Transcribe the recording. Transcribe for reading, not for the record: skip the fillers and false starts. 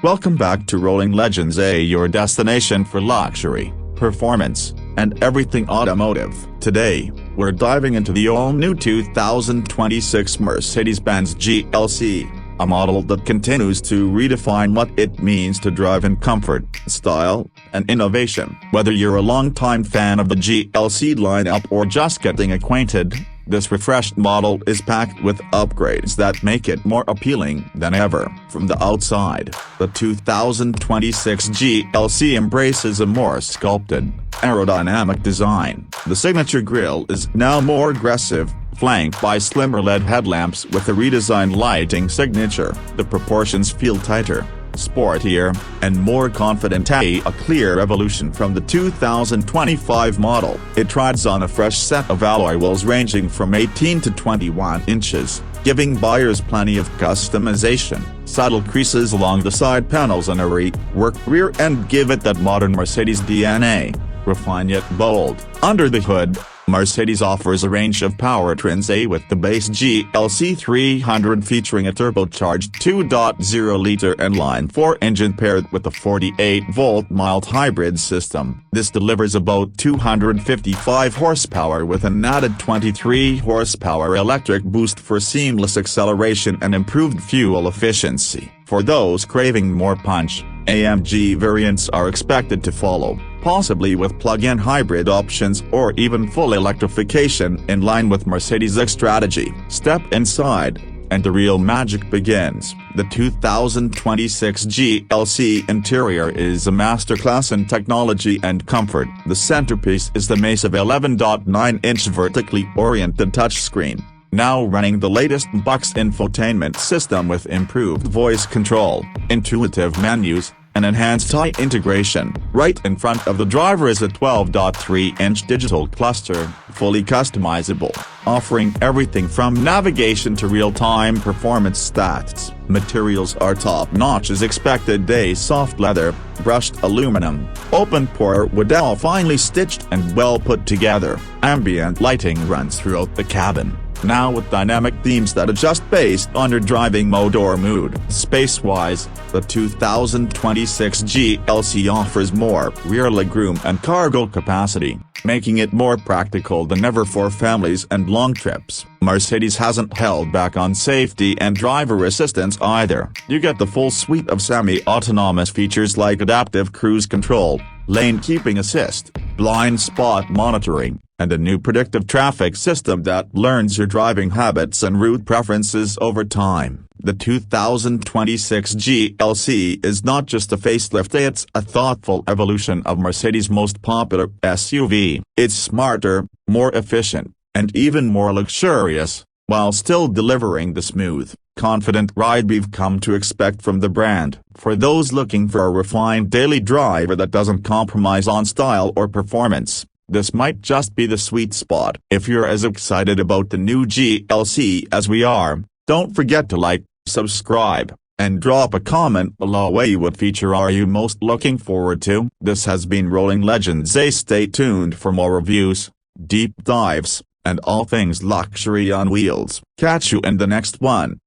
Welcome back to Rolling Legends A, your destination for luxury, performance, and everything automotive. Today, we're diving into the all-new 2026 Mercedes-Benz GLC, a model that continues to redefine what it means to drive in comfort, style, and innovation. Whether you're a longtime fan of the GLC lineup or just getting acquainted, this refreshed model is packed with upgrades that make it more appealing than ever. From the outside, the 2026 GLC embraces a more sculpted, aerodynamic design. The signature grille is now more aggressive, flanked by slimmer LED headlamps with a redesigned lighting signature. The proportions feel tighter, sportier, and more confident, a clear evolution from the 2025 model. It rides on a fresh set of alloy wheels ranging from 18 to 21 inches, giving buyers plenty of customization. Subtle creases along the side panels and a reworked rear end give it that modern Mercedes DNA, refined yet bold. Under the hood, Mercedes offers a range of powertrains, with the base GLC 300 featuring a turbocharged 2.0-liter inline-4 engine paired with a 48-volt mild hybrid system. This delivers about 255 horsepower with an added 23 horsepower electric boost for seamless acceleration and improved fuel efficiency. For those craving more punch, AMG variants are expected to follow, possibly with plug-in hybrid options or even full electrification in line with Mercedes' strategy. Step inside, and the real magic begins. The 2026 GLC interior is a masterclass in technology and comfort. The centerpiece is the massive 11.9-inch vertically oriented touchscreen, now running the latest MBUX infotainment system with improved voice control, intuitive menus, and enhanced eye integration. Right in front of the driver is a 12.3-inch digital cluster, fully customizable, offering everything from navigation to real-time performance stats. Materials are top-notch as expected, soft leather, brushed aluminum, open-pore wood, all finely stitched and well put together. Ambient lighting runs throughout the cabin, now with dynamic themes that adjust based on your driving mode or mood. Space-wise, the 2026 GLC offers more rear legroom and cargo capacity, making it more practical than ever for families and long trips. Mercedes hasn't held back on safety and driver assistance either. You get the full suite of semi-autonomous features like adaptive cruise control, lane keeping assist, blind spot monitoring, and a new predictive traffic system that learns your driving habits and route preferences over time. The 2026 GLC is not just a facelift, it's a thoughtful evolution of Mercedes' most popular SUV. It's smarter, more efficient, and even more luxurious, while still delivering the smooth, confident ride we've come to expect from the brand. For those looking for a refined daily driver that doesn't compromise on style or performance, this might just be the sweet spot. If you're as excited about the new GLC as we are, don't forget to like, subscribe, and drop a comment below. What feature are you most looking forward to? This has been Rolling Legends A. Stay tuned for more reviews, deep dives, and all things luxury on wheels. Catch you in the next one.